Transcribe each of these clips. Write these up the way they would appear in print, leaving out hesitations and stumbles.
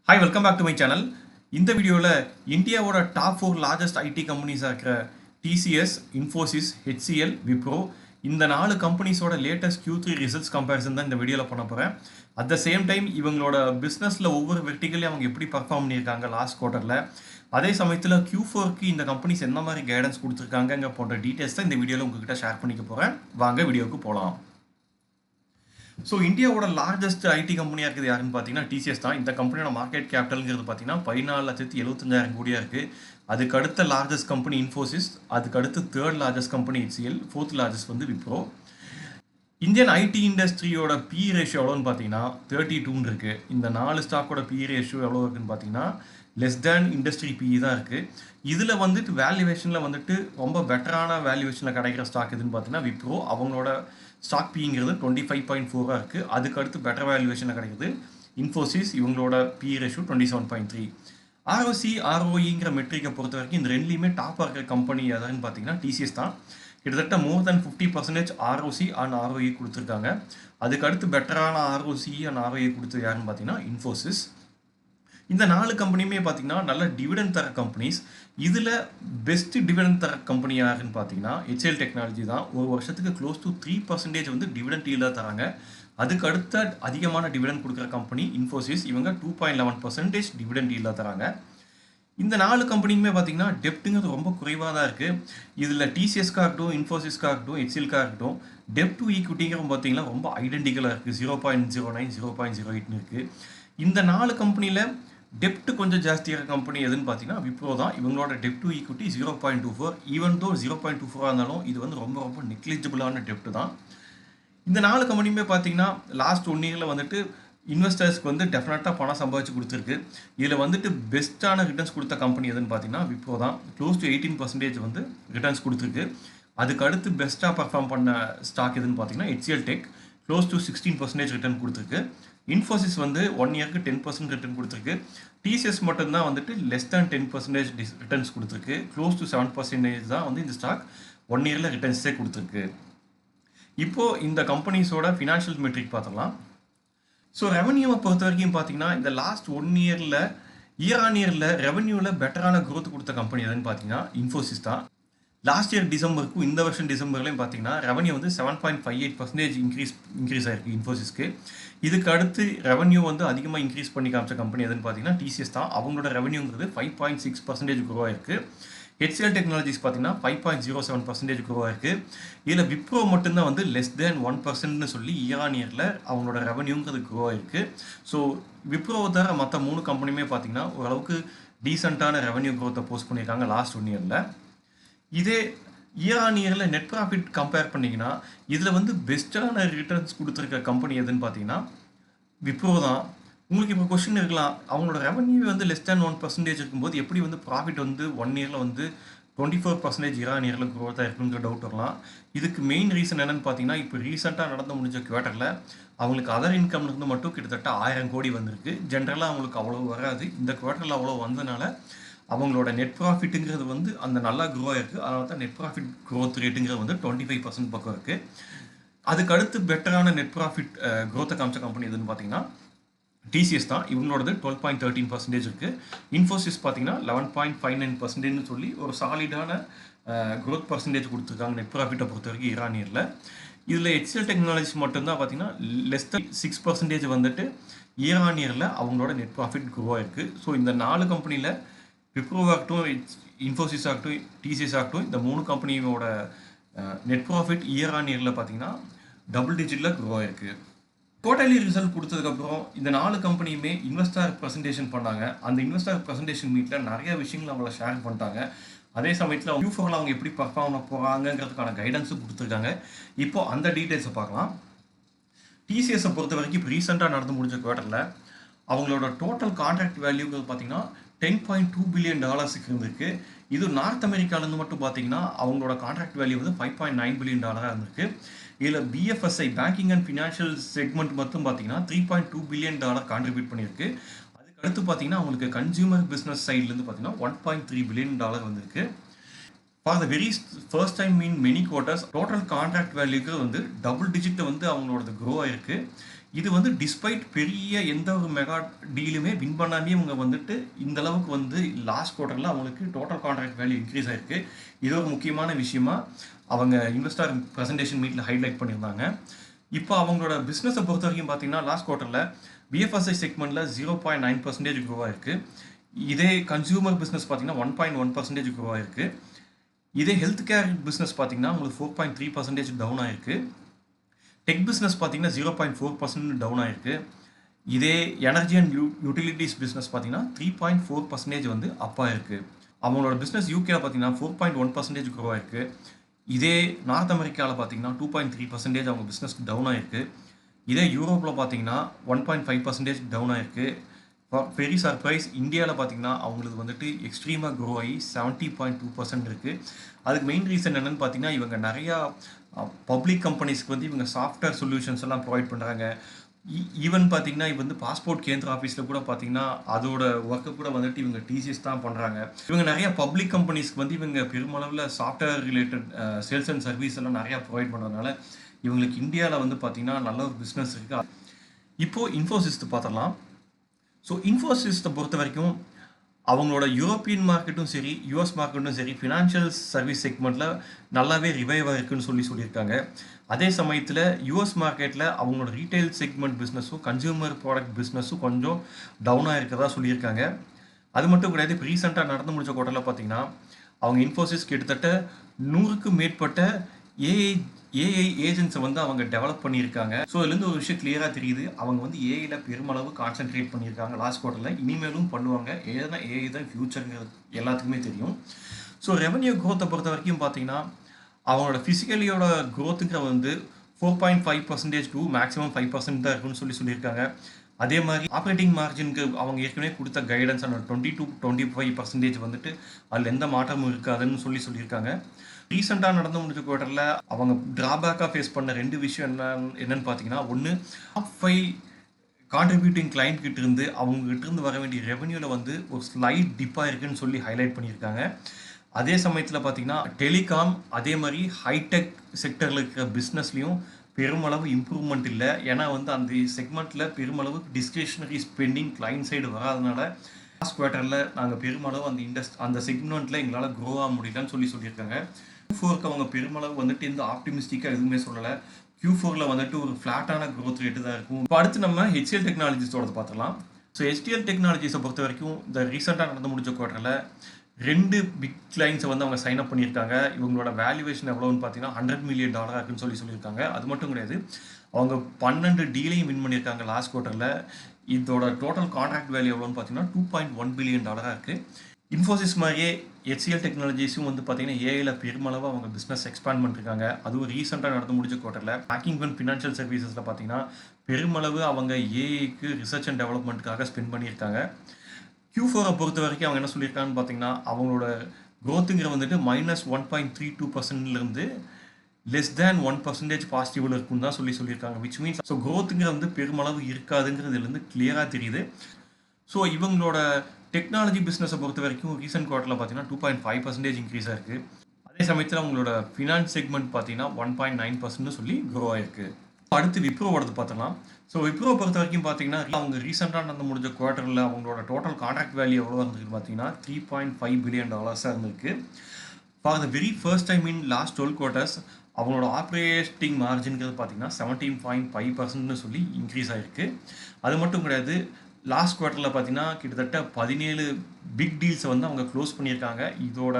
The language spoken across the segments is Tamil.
Hi welcome back to my channel. இந்த வீடியோவில் இந்தியாவோட டாப் 4 லார்ஜஸ்ட் ஐடி கம்பெனிஸாக இருக்கிற டிசிஎஸ், இன்ஃபோசிஸ், ஹெச்சிஎல், விப்ரோ இந்த 4 கம்பெனிஸோட லேட்டஸ்ட் Q3 ரிசல்ட்ஸ் கம்பேரிசன் தான் இந்த வீடியோவில் பண்ண போகிறேன். அட் த சேம் டைம் இவங்களோட பிஸ்னஸில் ஒவ்வொரு வெர்டிகலையும் அவங்க எப்படி பர்ஃபார்ம் பண்ணியிருக்காங்க லாஸ்ட் குவார்ட்டரில், அதே சமயத்தில் Q4க்கு இந்த கம்பெனிஸ் என்ன மாதிரி கைடன்ஸ் கொடுத்துருக்காங்க போன்ற டீட்டெயில்ஸ் தான் இந்த வீடியோவில் உங்ககிட்ட ஷேர் பண்ணிக்க போகிறேன். வாங்க வீடியோவுக்கு போகலாம். ஸோ இந்தியாவோட லார்ஜஸ்ட் ஐடி கம்பெனியாக இருக்குது யாருன்னு பார்த்தீங்கன்னா டிசிஎஸ் தான். இந்த கம்பெனியோட மார்க்கெட் கேபிட்டல்ங்கிறது பார்த்தீங்கன்னா 14,75,000 கோடியாக இருக்குது. அதுக்கு அடுத்த லார்ஜஸ்ட் கம்பெனி இன்ஃபோசிஸ், அதுக்கு அடுத்து third largest company HCL, fourth largest வந்து விப்ரோ. இந்தியன் ஐடி இண்டஸ்ட்ரியோட பி ரேஷியோ எவ்வளோன்னு பார்த்தீங்கன்னா 32 இருக்குது. இந்த 4 ஸ்டாக்கோட பி ரேஷியோ எவ்வளோ இருக்குன்னு பார்த்தீங்கன்னா லெஸ் தேன் இண்டஸ்ட்ரி பி தான் இருக்குது. இதில் வந்துட்டு வேல்யூவேஷனில் வந்துட்டு ரொம்ப பெட்டரான வேல்யூவேஷனில் கிடைக்கிற ஸ்டாக் எதுன்னு பார்த்தீங்கன்னா விப்ரோ. அவங்களோட ஸ்டாக் பிங்கிறது 25.4 இருக்குது. அதுக்கு அடுத்து பெட்டர் வேல்யூவேஷனில் கிடைக்குது இன்ஃபோசிஸ். இவங்களோட பி ரேஷியோ 27.3. ஆர்ஓசி ஆர்ஓஇங்கிற மெட்ரிக்கை பொறுத்த வரைக்கும் இந்த ரெண்டுலேயுமே டாப்பாக இருக்கிற கம்பெனி எதுன்னு பார்த்தீங்கன்னா டிசிஎஸ் தான். கிட்டத்தட்ட மோர் தென் 50% ஆர்ஓசி அண்ட் ஆர்ஓஇ கொடுத்துருக்காங்க. அதுக்கு அடுத்து பெட்டரான ஆர்ஓசி அண்ட் ஆர்ஓஇ கொடுத்தது யாருன்னு பார்த்தீங்கன்னா இன்ஃபோசிஸ். இந்த 4 கம்பெனியுமே பார்த்தீங்கன்னா நல்ல டிவிடெண்ட் தர கம்பெனிஸ். இதில் பெஸ்ட் டிவிடெண்ட் தர கம்பெனி யாருன்னு பார்த்தீங்கன்னா ஹெச்எல் டெக்னாலஜி தான். ஒரு வருஷத்துக்கு க்ளோஸ் டு 3% வந்து டிவிடெண்ட் ஈல்டாக தராங்க. அதுக்கு அடுத்த அதிகமான டிவிடெண்ட் கொடுக்குற கம்பெனி இன்ஃபோசிஸ். இவங்க 2.11% டிவிடெண்ட் ஈல்டாக தராங்க. இந்த 4 கம்பெனியுமே பார்த்தீங்கன்னா டெப்ட்டுங்கிறது ரொம்ப குறைவாக தான் இருக்குது. இதில் டிசிஎஸ்க்காக இருக்கட்டும், இன்ஃபோசிஸ்க்காக இருக்கட்டும், ஹெச்எல்க்காக இருக்கட்டும், டெப்ட் டு ஈக்விட்டிங்கிற பார்த்தீங்கன்னா ரொம்ப ஐடென்டிக்கலாக இருக்குது. 0.09, 0.08 இருக்குது. இந்த 4 கம்பெனியில் டெப்ட் கொஞ்சம் ஜாஸ்தியாக கம்பெனி எதுன்னு பார்த்தீங்கன்னா விப்ரோ தான். இவங்களோட டெப்ட் டு ஈக்விட்டி 0.24. ஈவன் தோ 0.24 இருந்தாலும் இது வந்து ரொம்ப ரொம்ப நெக்லிஜிபிளான டெப்ட் தான். இந்த 4 கம்பெனியுமே பார்த்தீங்கன்னா லாஸ்ட் 1 இயரில் வந்துட்டு இன்வெஸ்டர்ஸ்க்கு வந்து டெஃபினட்டாக பணம் சம்பாதிச்சு கொடுத்துருக்கு. இதில் வந்துட்டு பெஸ்ட்டான ரிட்டர்ன்ஸ் கொடுத்த கம்பெனி எதுன்னு பார்த்தீங்கன்னா விப்ரோ தான். க்ளோஸ் டு 18% வந்து ரிட்டர்ன்ஸ் கொடுத்துருக்கு. அதுக்கு அடுத்து பெஸ்ட்டாக பர்ஃபார்ம் பண்ண ஸ்டாக் எதுன்னு பார்த்தீங்கன்னா HCL tech. Close to 16% return கொடுத்துருக்கு. இன்ஃபோசிஸ் வந்து 1 இயருக்கு 10% ரிட்டர்ன் கொடுத்துருக்கு. டிசிஎஸ் மட்டும்தான் வந்துட்டு லெஸ் தேன் 10% ரிட்டர்ன்ஸ் கொடுத்துருக்கு. க்ளோஸ் டு 7% தான் வந்து இந்த ஸ்டாக் 1 இயரில் ரிட்டர்ன்ஸே கொடுத்துருக்கு. இப்போது இந்த கம்பெனிஸோட ஃபினான்ஷியல் மெட்ரிக் பார்த்துக்கலாம். ஸோ ரெவன்யூவை பொறுத்த வரைக்கும் பார்த்தீங்கன்னா இந்த லாஸ்ட் 1 இயரில் இயர் ஆன் இயரில் ரெவன்யூவில் பெட்டரான க்ரோத் கொடுத்த கம்பெனி எதுன்னு பார்த்தீங்கன்னா இன்ஃபோசிஸ் தான். லாஸ்ட் இயர் டிசம்பருக்கும் இந்த வருஷம் டிசம்பர்லையும் பார்த்தீங்கன்னா ரெவன்யூ வந்து 7.58% இன்க்ரீஸ் ஆயிருக்கு இன்ஃபோசிஸ்க்கு. இதுக்கு அடுத்து ரெவன்யூ வந்து அதிகமாக இன்க்ரீஸ் பண்ணி காமிச்ச கம்பெனி எதுன்னு பார்த்தீங்கன்னா டிசிஎஸ் தான். அவங்களோட ரெவன்யூங்கிறது 5.6% க்ரோ ஆயிருக்கு. ஹெச்சிஎல் டெக்னாலஜிஸ் பார்த்தீங்கன்னா 5.07% க்ரோ ஆயிருக்கு. இதில் விப்ரோ மட்டும்தான் வந்து லெஸ் தேன் 1%ன்னு சொல்லி இயர் ஆன் இயரில் அவங்களோட ரெவன்யூங்கிறது க்ரோ ஆயிருக்கு. ஸோ விப்ரோவை தவிர மற்ற 3 கம்பெனியுமே பார்த்தீங்கன்னா ஓரளவுக்கு டீசெண்டான ரெவன்யூ க்ரோத்தை போஸ்ட் பண்ணியிருக்காங்க லாஸ்ட் 1 இயரில். இதே இயர் ஆன் இயரில் நெட் ப்ராஃபிட் கம்பேர் பண்ணிங்கன்னா இதில் வந்து பெஸ்ட்டான ரிட்டர்ன்ஸ் கொடுத்துருக்க கம்பெனி எதுன்னு பார்த்தீங்கன்னா விப்ரோ தான். உங்களுக்கு இப்போ கொஸ்டின் இருக்கலாம், அவங்களோட ரெவன்யூ வந்து லெஸ் தேன் 1% இருக்கும்போது எப்படி வந்து ப்ராஃபிட் வந்து 1 இயரில் வந்து 24% இயர் ஆன் இயரில் க்ரோத்தாக இருக்குங்கிற டவுட் வரலாம். இதுக்கு மெயின் ரீசன் என்னென்னு பார்த்தீங்கன்னா இப்போ ரீசெண்டாக நடந்து முடிஞ்ச குவார்ட்டரில் அவங்களுக்கு அதர் இன்கம்லேருந்து மட்டும் கிட்டத்தட்ட 1000 கோடி வந்திருக்கு. ஜென்ரலாக அவங்களுக்கு அவ்வளோ வராது. இந்த குவார்ட்டரில் அவ்வளோ வந்ததுனால அவங்களோட நெட் ப்ராஃபிட்டுங்கிறது வந்து அந்த நல்லா க்ரோ ஆயிருக்கு. அதனால தான் நெட் ப்ராஃபிட் க்ரோத் ரேட்டுங்கிறது வந்து 25% பக்கம் இருக்குது. அதுக்கு அடுத்து பெட்டரான நெட் ப்ராஃபிட் க்ரோத்தை காமிச்ச கம்பெனி எதுன்னு பார்த்தீங்கன்னா டிசிஎஸ் தான். இவங்களோடது 12.13% இருக்குது. இன்ஃபோசிஸ் பார்த்தீங்கன்னா 11.59%ன்னு சொல்லி ஒரு சாலிடான க்ரோத் பர்சன்டேஜ் கொடுத்துருக்காங்க நெட் ப்ராஃபிட்டை பொறுத்த வரைக்கும் இயர் ஆன் இயரில். இதில் ஹெச்சிஎல் டெக்னாலஜிஸ் மட்டும்தான் பார்த்தீங்கன்னா லெஸ் தேன் 6% வந்துட்டு இயர் ஆன் இயரில் அவங்களோட நெட் ப்ராஃபிட் க்ரோ ஆயிருக்கு. ஸோ இந்த 4 கம்பெனியில் விப்ரோ ஆகட்டும், இன்ஃபோசிஸ் ஆகட்டும், டிசிஎஸ் ஆகட்டும், இந்த 3 கம்பெனியோட நெட் ப்ராஃபிட் இயர் ஆன் இயரில் பார்த்தீங்கன்னா டபுள் டிஜிட்டில் க்ரோ ஆயிருக்கு. குவார்டர்லி ரிசல்ட் கொடுத்ததுக்கப்புறம் இந்த 4 கம்பெனியுமே இன்வெஸ்டர் ப்ரெசன்டேஷன் பண்ணாங்க. அந்த இன்வெஸ்டர் ப்ரெசன்டேஷன் மீட்டில் நிறைய விஷயங்கள் அவங்கள ஷேர் பண்ணிட்டாங்க. அதே சமயத்தில் Q4ல் அவங்க எப்படி பர்ஃபார்ம் பண்ண போகிறாங்கிறதுக்கான கைடன்ஸும் கொடுத்துருக்காங்க. இப்போ அந்த டீட்டெயில்ஸை பார்க்கலாம். டிசிஎஸை பொறுத்த வரைக்கும் இப்போ ரீசெண்டாக நடந்து முடிஞ்ச குவார்ட்டரில் அவங்களோட டோட்டல் கான்ட்ராக்ட் வேல்யூங்கிறது பார்த்தீங்கன்னா $10.2 பில்லியன் இருந்திருக்கு. இது நார்த் அமெரிக்காவிலேருந்து மட்டும் பார்த்தீங்கன்னா அவங்களோட கான்ட்ராக்ட் வேல்யூ வந்து $5.9 பில்லியன் இருந்திருக்கு. இதில் BFSI banking and financial segment மட்டும் பார்த்தீங்கன்னா $3.2 பில்லியன் கான்ட்ரிபியூட் பண்ணியிருக்கு. அதுக்கு அடுத்து பார்த்தீங்கன்னா அவங்களுக்கு கன்சியூமர் பிஸ்னஸ் சைட்லேருந்து பார்த்தீங்கன்னா $1.3 பில்லியன் வந்திருக்கு. For the very first time in many quarters total contract வேல்யூக்கு வந்து டபுள் டிஜிட் வந்து அவங்களோட க்ரோ ஆயிருக்கு. இது வந்து டிஸ்பைட் பெரிய எந்த ஒரு மெகா டீலுமே வின் பண்ணாமே இவங்க வந்துட்டு இந்த அளவுக்கு வந்து லாஸ்ட் குவார்ட்டரில் அவங்களுக்கு டோட்டல் கான்ட்ராக்ட் வேல்யூ இன்க்ரீஸ் ஆயிருக்கு. இது ஒரு முக்கியமான விஷயமா அவங்க இன்வெஸ்டர் ப்ரெசன்டேஷன் மீட்டில் ஹைலைட் பண்ணியிருந்தாங்க. இப்போ அவங்களோட பிஸ்னஸை பொறுத்த வரைக்கும் பார்த்தீங்கன்னா லாஸ்ட் குவார்ட்டரில் BFSI செக்மெண்ட்டில் 0.9% க்ரோ ஆயிருக்கு. இதே கன்சியூமர் பிஸ்னஸ் பார்த்தீங்கன்னா 1.1% க்ரோ ஆயிருக்கு. இதே ஹெல்த் கேர் பிஸ்னஸ் பார்த்தீங்கன்னா உங்களுக்கு 4.3% டவுன் ஆயிருக்கு. டெக் பிஸ்னஸ் பார்த்தீங்கன்னா 0.4% டவுன் ஆயிருக்கு. இதே எனர்ஜி அண்ட் யூட்டிலிட்டிஸ் பிஸ்னஸ் பார்த்தீங்கன்னா 3.4% வந்து அப் ஆயிருக்கு. அவங்களோட பிஸ்னஸ் யூகேல பார்த்தீங்கன்னா 4.1% க்ரோ ஆயிருக்கு. இதே நார்த் அமெரிக்காவில் பார்த்தீங்கன்னா 2.3% அவங்க பிஸ்னஸ் டவுன் ஆயிருக்கு. இதே யூரோப்பில் பார்த்தீங்கன்னா 1.5% டவுன் ஆயிருக்கு. வெரி சர்ப்ரைஸ் இந்தியாவில் பார்த்தீங்கன்னா அவங்களுக்கு வந்துட்டு எக்ஸ்ட்ரீமாக க்ரோ ஆகி 70.2% இருக்குது. அதுக்கு மெயின் ரீசன் என்னென்னு பார்த்தீங்கன்னா இவங்க நிறையா பப்ளிக் கம்பெனிஸ்க்கு வந்து இவங்க சாஃப்ட்வேர் சொல்யூஷன்ஸ் எல்லாம் ப்ரொவைட் பண்ணுறாங்க. ஈவன் பார்த்தீங்கன்னா இப்போ வந்து பாஸ்போர்ட் கேந்திர ஆஃபீஸில் கூட பார்த்தீங்கன்னா அதோட ஒர்க்கை கூட வந்துட்டு இவங்க TCS தான் பண்ணுறாங்க. இவங்க நிறைய பப்ளிக் கம்பெனிஸ்க்கு வந்து இவங்க பெருமளவில் software related sales and service எல்லாம் நிறையா ப்ரொவைட் பண்ணுறதுனால இவங்களுக்கு இந்தியாவில் வந்து பார்த்தீங்கன்னா நல்ல ஒரு பிஸ்னஸ் இருக்குது. இப்போது இன்ஃபோசிஸ் பார்த்துடலாம். ஸோ இன்ஃபோசிஸை பொறுத்த வரைக்கும் அவங்களோட யூரோப்பியன் மார்க்கெட்டும் சரி US மார்க்கெட்டும் சரி ஃபினான்ஷியல் சர்வீஸ் செக்மெண்ட்டில் நல்லாவே ரிவைவ் ஆகிருக்குன்னு சொல்லியிருக்காங்க. அதே சமயத்தில் US மார்க்கெட்டில் அவங்களோட ரீட்டைல் செக்மெண்ட் பிஸ்னஸும் கன்சியூமர் ப்ராடக்ட் பிஸ்னஸும் கொஞ்சம் டவுனாக இருக்கிறதா சொல்லியிருக்காங்க. அது மட்டும் கிடையாது, இப்போ ரீசெண்டாக நடந்து முடிச்ச குவார்ட்டரில் பார்த்தீங்கன்னா அவங்க இன்ஃபோசிஸ் கிட்டத்தட்ட 100க்கும் மேற்பட்ட ஏஐ ஏஜென்ட்ஸை வந்து அவங்க டெவலப் பண்ணியிருக்காங்க. ஸோ இதுலேருந்து ஒரு விஷயம் கிளியராக தெரியுது, அவங்க வந்து ஏஐல பெருமளவு கான்சென்ட்ரேட் பண்ணியிருக்காங்க லாஸ்ட் குவார்ட்டரில். இனிமேலும் பண்ணுவாங்க. ஏன்னா ஏஐ தான் ஃபியூச்சருங்கிறது எல்லாத்துக்குமே தெரியும். ஸோ ரெவன்யூ க்ரோத்தை பொறுத்த வரைக்கும் பார்த்தீங்கன்னா அவங்களோட ஃபிசிக்கலியோட க்ரோத்துங்கிற வந்து 4.5% டு மேக்ஸிமம் 5% தான் இருக்குன்னு சொல்லியிருக்காங்க. அதே மாதிரி ஆப்ரேட்டிங் மார்ஜினுக்கு அவங்க ஏற்கனவே கொடுத்த கைடன்ஸ் அந்த 20 to 25% வந்துட்டு அதில் எந்த மாற்றமும் இருக்காதுன்னு சொல்லியிருக்காங்க. ரீசெண்டாக நடந்து முடிஞ்ச குவார்ட்டரில் அவங்க ட்ராபேக்காக ஃபேஸ் பண்ண 2 விஷயம் என்னன்னு பார்த்தீங்கன்னா, ஒன்று டாப் 5 கான்ட்ரிபியூட்டிங் கிளைண்ட் கிட்ட இருந்து அவங்ககிட்ட இருந்து வர வேண்டிய ரெவன்யூவில் வந்து ஒரு ஸ்லைட் டிப்பாக இருக்குன்னு சொல்லி ஹைலைட் பண்ணியிருக்காங்க. அதே சமயத்தில் பார்த்தீங்கன்னா டெலிகாம் அதே மாதிரி ஹைடெக் செக்டரில் இருக்கிற பிஸ்னஸ்லையும் பெருமளவு இம்ப்ரூவ்மெண்ட் இல்லை. ஏன்னா வந்து அந்த செக்மெண்ட்டில் பெருமளவு டிஸ்கிரிஷனரி ஸ்பெண்டிங் கிளைண்ட் சைடு வராதனால லாஸ்ட் குவார்ட்டரில் நாங்கள் பெருமளவு அந்த செக்மெண்ட்டில் எங்களால் க்ரோ ஆக முடியலன்னு சொல்லியிருக்காங்க. Q4க்கு அவங்க பெருமளவு வந்துட்டு எந்த ஆப்டிமிஸ்டிக்காக எதுவுமே சொல்லலை. Q4ல் வந்துட்டு ஒரு ஃப்ளாட்டான க்ரோத் ரேட்டு தான் இருக்கும். இப்போ அடுத்து நம்ம HCL டெக்னாலஜிஸோட பார்த்துக்கலாம். ஸோ HCL டெக்னாலஜிஸை பொறுத்த வரைக்கும் இந்த ரீசெண்டாக நடந்து முடிஞ்ச குவார்ட்டரில் 2 பிக் கிளைண்ட்ஸை வந்து அவங்க சைன் அப் பண்ணியிருக்காங்க. இவங்களோட வேல்யூவேஷன் எவ்வளோன்னு பார்த்தீங்கன்னா $100 million இருக்குன்னு சொல்லியிருக்காங்க. அது மட்டும் கிடையாது, அவங்க 12 டீலையும் வின் பண்ணியிருக்காங்க லாஸ்ட் குவார்ட்டரில். இதோட டோட்டல் கான்ட்ராக்ட் வேல்யூ எவ்வளோன்னு பார்த்தீங்கன்னா $2.1 billion இருக்குது. இன்ஃபோசிஸ் மாதிரியே HCL டெக்னாலஜிஸும் வந்து பார்த்தீங்கன்னா ஏஐல பெருமளவு அவங்க பிஸ்னஸ் எக்ஸ்பேண்ட் பண்ணிருக்காங்க. அதுவும் ரீசெண்டாக நடந்து முடிஞ்ச குவார்ட்டரில் பேக்கிங் அண்ட் ஃபினான்ஷியல் சர்வீசஸில் பார்த்தீங்கன்னா பெருமளவு அவங்க ஏஐக்கு ரிசர்ச் அண்ட் டெவலப்மெண்ட்டுக்காக ஸ்பெண்ட் பண்ணியிருக்காங்க. Q4 பொறுத்த வரைக்கும் அவங்க என்ன சொல்லியிருக்காங்கன்னு பார்த்தீங்கன்னா அவங்களோட க்ரோத்துங்கிற வந்துட்டு -1.32%லேருந்து லெஸ் தேன் 1% பாசிட்டிவில் இருக்குன்னு தான் சொல்லியிருக்காங்க. விச் மீன்ஸ் ஸோ க்ரோத்துங்கிற வந்து பெருமளவு இருக்காதுங்கிறதுலேருந்து கிளியராக தெரியுது. ஸோ இவங்களோட டெக்னாலஜி பிஸ்னஸை பொறுத்த வரைக்கும் ரீசெண்ட் குவார்ட்டரில் பார்த்தீங்கன்னா 2.5% இன்க்ரீஸ் ஆயிருக்கு. அதே சமயத்தில் அவங்களோட ஃபினான்ஸ் செக்மெண்ட் பார்த்தீங்கன்னா 1.9% சொல்லி க்ரோ ஆயிருக்கு. அடுத்து விப்ரோவோடது பார்த்தலாம். ஸோ விப்ரோ பொறுத்த வரைக்கும் பார்த்தீங்கன்னா அவங்க ரீசெண்டாக நடந்து முடிஞ்ச குவார்ட்டரில் அவங்களோட டோட்டல் கான்ட்ராக்ட் வேல்யூ எவ்வளோ இருந்திருக்கு பார்த்தீங்கன்னா $3.5 billion இருந்திருக்கு. For the very first time in last 12 quarters அவங்களோட ஆப்ரேட்டிங் மார்ஜின்கிறது பார்த்தீங்கன்னா 17.5% சொல்லி இன்க்ரீஸ் ஆகிருக்கு. அது மட்டும் கிடையாது, லாஸ்ட் குவார்ட்டரில் பார்த்தீங்கன்னா கிட்டத்தட்ட 17 பிக் டீல்ஸை வந்து அவங்க க்ளோஸ் பண்ணியிருக்காங்க. இதோட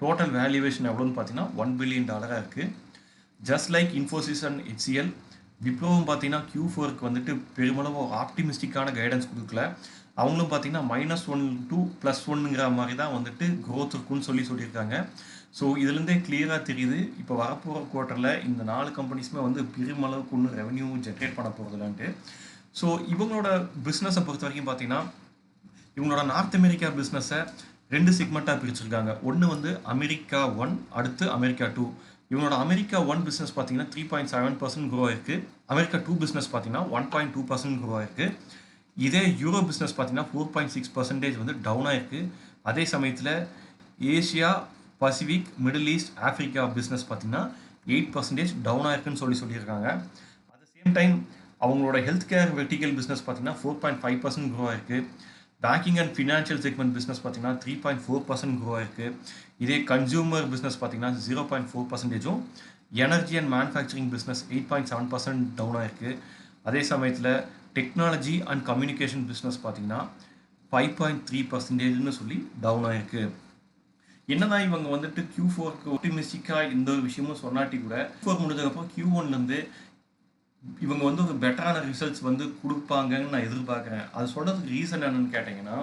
டோட்டல் வேல்யூவேஷன் எவ்வளோன்னு பார்த்தீங்கன்னா $1 billion இருக்குது. Just like Infosys and HCL, விப்ரோவும் பார்த்தீங்கன்னா Q4க்கு வந்துட்டு பெருமளவு ஆப்டிமிஸ்டிக்கான கைடன்ஸ் கொடுக்கல. அவங்களும் பார்த்தீங்கன்னா -1 to +1ங்கிற மாதிரி தான் வந்துட்டு க்ரோத் இருக்குன்னு சொல்லியிருக்காங்க. ஸோ இதுலேருந்தே கிளியராக தெரியுது இப்போ வரப்போகிற குவார்ட்டரில் இந்த 4 கம்பெனிஸுமே வந்து பெருமளவுக்கு ஒன்றும் ரெவன்யூ ஜென்ரேட் பண்ண போகிறதுலான்ட்டு. ஸோ இவங்களோட பிஸ்னஸை பொறுத்த வரைக்கும் பார்த்தீங்கன்னா இவங்களோட நார்த் அமெரிக்கா பிஸ்னஸை 2 செக்மெண்ட்டாக பிரிச்சிருக்காங்க. ஒன்று வந்து அமெரிக்கா 1, அடுத்து அமெரிக்கா 2. இவங்களோட அமெரிக்கா 1 பிஸ்னஸ் பார்த்தீங்கன்னா 3.7% க்ரோ ஆயிருக்கு. அமெரிக்கா 2 பிஸ்னஸ் பார்த்தீங்கன்னா 1.2% க்ரோ ஆயிருக்கு. இதே யூரோ பிஸ்னஸ் பார்த்தீங்கன்னா 4.6% வந்து டவுன் ஆயிருக்கு. அதே சமயத்தில் Asia Pacific Middle East Africa business பார்த்தீங்கன்னா 8% டவுன் ஆயிருக்குன்னு சொல்லியிருக்காங்க. அட் த சேம் டைம் அவங்களோட ஹெல்த் கேர் வெர்டிக்கல் பிஸ்னஸ் பார்த்தீங்கன்னா 4.5% க்ரோ ஆயிருக்கு. Banking and financial segment business பார்த்தீங்கன்னா 3.4% க்ரோ ஆயிருக்கு. இதே கன்சியூமர் பிஸ்னஸ் பார்த்தீங்கன்னா 0.4%, energy and manufacturing business 8.7% down ஆயிருக்கு. அதே சமயத்தில் டெக்னாலஜி அண்ட் கம்யூனிகேஷன் பிஸ்னஸ் பார்த்தீங்கன்னா 5.3%ன்னு சொல்லி டவுன் ஆயிருக்கு. என்னதான் இவங்க வந்துட்டு Q4க்கு ஒப்டிமிஸ்டிக்காக இந்த ஒரு விஷயமும் சொன்னாட்டி கூட Q4 முடிஞ்சதுக்கப்புறம் Q1லேருந்து இவங்க வந்து ஒரு பெட்டரான ரிசல்ட்ஸ் வந்து கொடுப்பாங்கன்னு நான் எதிர்பார்க்குறேன். அது சொல்கிறதுக்கு ரீசன் என்னன்னு கேட்டிங்கன்னா,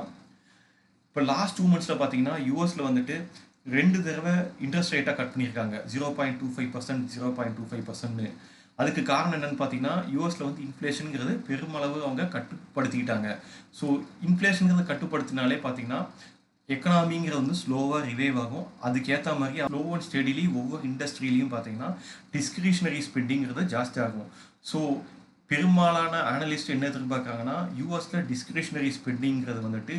இப்போ லாஸ்ட் 2 monthஸில் பார்த்தீங்கன்னா யூஎஸில் வந்துட்டு 2 தடவை இன்ட்ரெஸ்ட் ரேட்டாக கட் பண்ணியிருக்காங்க. 0.25%, 0.25%. அதுக்கு காரணம் என்னன்னு பார்த்தீங்கன்னா, யூஎஸில் வந்து இன்ஃப்ளேஷனுங்கிறது பெருமளவு அவங்க கட்டுப்படுத்திக்கிட்டாங்க. ஸோ இன்ஃப்ளேஷனுங்கிறத கட்டுப்படுத்தினாலே பார்த்தீங்கன்னா எக்கனாமிங்கிறது வந்து ஸ்லோவாக ரிவைவ் ஆகும். அதுக்கேற்ற மாதிரி ஸ்லோ அண்ட் ஸ்டெடிலி ஒவ்வொரு இண்டஸ்ட்ரியிலையும் பார்த்தீங்கன்னா டிஸ்கிரிஷனரி ஸ்பெண்டிங்கிறது ஜாஸ்தி ஆகும். ஸோ பெரும்பாலான அனலிஸ்ட் என்ன எதிர்பார்க்குறாங்கன்னா, யூஎஸில் டிஸ்கிரிஷனரி ஸ்பெண்டிங்கிறது வந்துட்டு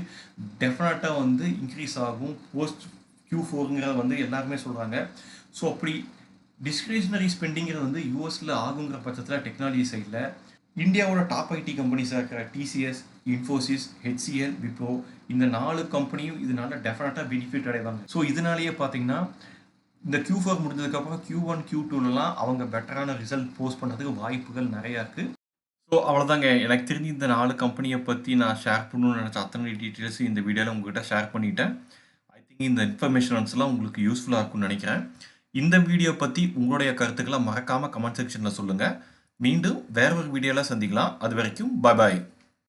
டெஃபினட்டாக வந்து இன்க்ரீஸ் ஆகும் போஸ்ட் Q4ங்கிறத வந்து எல்லாருமே சொல்கிறாங்க. ஸோ அப்படி டிஸ்கிரிஷனரி ஸ்பெண்டிங்கிறது வந்து யூஎஸில் ஆகுங்கிற பட்சத்தில் டெக்னாலஜி சைடில் இந்தியாவோட டாப் ஐடி கம்பெனிஸாக இருக்கிற டிசிஎஸ், இன்ஃபோசிஸ், ஹெச்சிஎல், விப்ரோ இந்த 4 கம்பெனியும் இதனால டெஃபினட்டாக பெனிஃபிட் அடைவாங்க. ஸோ இதனாலேயே பார்த்தீங்கன்னா இந்த Q4 முடிஞ்சதுக்கப்புறம் Q1, Q2லலாம் அவங்க பெட்டரான ரிசல்ட் போஸ்ட் பண்ணுறதுக்கு வாய்ப்புகள் நிறையா இருக்குது. ஸோ அவ்வளோதாங்க. எனக்கு தெரிஞ்சு இந்த 4 கம்பெனியை பற்றி நான் ஷேர் பண்ணணும்னு நினச்ச அத்தனை டீட்டெயில்ஸ் இந்த வீடியோவில் உங்கள்கிட்ட ஷேர் பண்ணிட்டேன். ஐ திங்க் இந்த இன்ஃபர்மேஷன்ஸ்லாம் உங்களுக்கு யூஸ்ஃபுல்லாக இருக்கும்னு நினைக்கிறேன். இந்த வீடியோ பற்றி உங்களுடைய கருத்துக்களை மறக்காமல் கமெண்ட் செக்ஷனில் சொல்லுங்கள். மீண்டும் வேற ஒரு வீடியோவில் சந்திக்கலாம். அது வரைக்கும் பாய் பாய்.